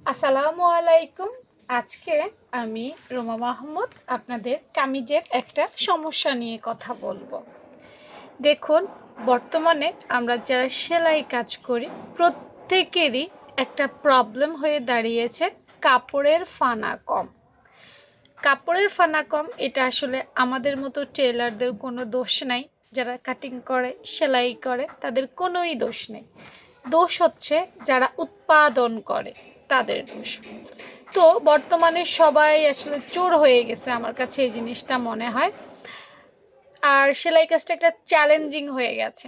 আসসালামু আলাইকুম। আজকে আমি রোমা মাহমুদ আপনাদের কামিজের একটা সমস্যা নিয়ে কথা বলবো। দেখুন, বর্তমানে আমরা যারা সেলাই কাজ করি প্রত্যেকেরই একটা প্রবলেম হয়ে দাঁড়িয়েছে, কাপড়ের ফানা কম। কাপড়ের ফানা কম, এটা আসলে আমাদের মতো টেলারদের কোনো দোষ নাই। যারা কাটিং করে, সেলাই করে, তাদের কোনোই দোষ নেই। দোষ হচ্ছে যারা উৎপাদন করে, তাদের দোষ। তো বর্তমানে সবাই আসলে চোর হয়ে গেছে, আমার কাছে এই জিনিসটা মনে হয়। আর সেলাই কাজটা একটা চ্যালেঞ্জিং হয়ে গেছে।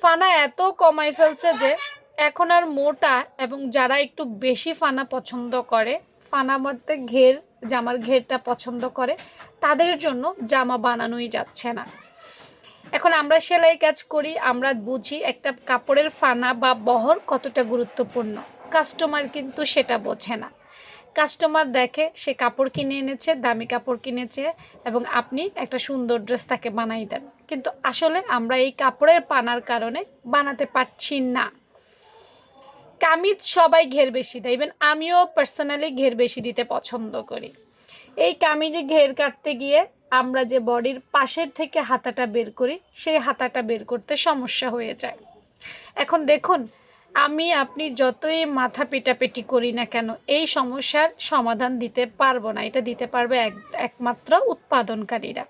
ফানা এত কমাই ফেলছে যে এখন আর মোটা এবং যারা একটু বেশি ফানা পছন্দ করে, ফানা মধ্যে ঘের, জামার ঘেরটা পছন্দ করে, তাদের জন্য জামা বানানোই যাচ্ছে না। এখন আমরা সেলাই কাজ করি, আমরা বুঝি একটা কাপড়ের ফানা বা বহর কতটা গুরুত্বপূর্ণ। কাস্টমার কিন্তু সেটা বোঝে না। কাস্টমার দেখে সে কাপড় কিনে এনেছে, দামি কাপড় কিনেছে, এবং আপনি একটা সুন্দর ড্রেস তাকে বানাই দেন, কিন্তু আসলে আমরা এই কাপড়ের পানার কারণে বানাতে পারছি না। কামিজ সবাই ঘের বেশি দেয়, ইভেন আমিও পার্সোনালি ঘের বেশি দিতে পছন্দ করি। এই কামিজে ঘের কাটতে গিয়ে আমরা যে বডির পাশের থেকে হাতাটা বের করি, সেই হাতাটা বের করতে সমস্যা হয়ে যায়। এখন দেখুন, আপনি যতই মাথা পেটাপেটি করি না কেন, এই সমস্যার সমাধান দিতে পারবো না। এটা দিতে পারবে একমাত্র উৎপাদনকারীরা।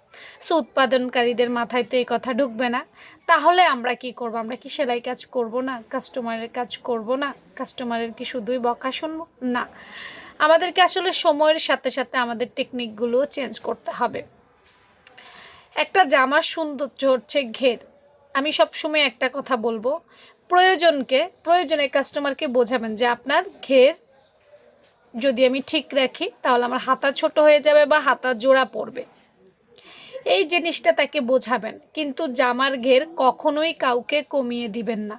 সো উৎপাদনকারীদের মাথায় তো এই কথা ঢুকবে না। তাহলে আমরা কি করব? আমরা কি সেলাই কাজ করব না? কাস্টমারের কাজ করব না? কাস্টমারের কি শুধুই বকা শুনবো? না, আমাদেরকে আসলে সময়ের সাথে সাথে আমাদের টেকনিকগুলোও চেঞ্জ করতে হবে। একটা জামার সৌন্দর্য হচ্ছে ঘের। আমি সবসময় একটা কথা বলবো, প্রয়োজনে কাস্টমারকে বোঝাবেন যে আপনার ঘের যদি আমি ঠিক রাখি তাহলে আমার হাতা ছোট হয়ে যাবে বা হাতা জোড়া পড়বে। এই জিনিসটা তাকে বোঝাবেন, কিন্তু জামার ঘের কখনোই কাউকে কমিয়ে দিবেন না।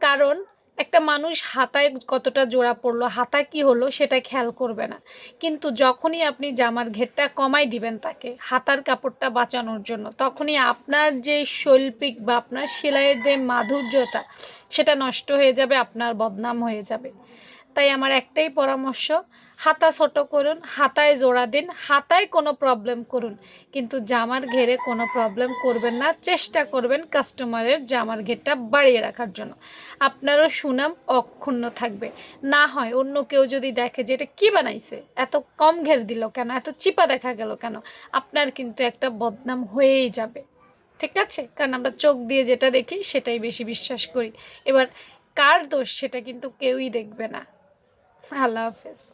কারণ একটা মানুষ হাতায় কতটা জোড়া পড়লো, হাতা কি হলো, সেটা খেয়াল করবে না। কিন্তু যখনই আপনি জামার ঘেরটা কমাই দিবেন তাকে হাতার কাপড়টা বাঁচানোর জন্য, তখনই আপনার যে শৈল্পিক বা আপনার সেলাইয়ের যে মাধুর্যটা, সেটা নষ্ট হয়ে যাবে, আপনার বদনাম হয়ে যাবে। তাই আমার একটাই পরামর্শ, হাতা ছোট করুন, হাতায় জোড়া দিন, হাতায় কোনো প্রবলেম করুন, কিন্তু জামার ঘেরে কোনো প্রবলেম করবেন না। চেষ্টা করবেন কাস্টমারের জামার ঘেরটা বাড়িয়ে রাখার জন্য, আপনারও সুনাম অক্ষুণ্ণ থাকবে। না হয় অন্য কেউ যদি দেখে যে এটা কী বানাইছে, এত কম ঘের দিল কেন, এত চিপা দেখা গেল কেন, আপনার কিন্তু একটা বদনাম হয়েই যাবে। ঠিক আছে? কারণ আমরা চোখ দিয়ে যেটা দেখি সেটাই বেশি বিশ্বাস করি। এবার কার দোষ সেটা কিন্তু কেউই দেখবে না। আল্লাহ হাফেজ।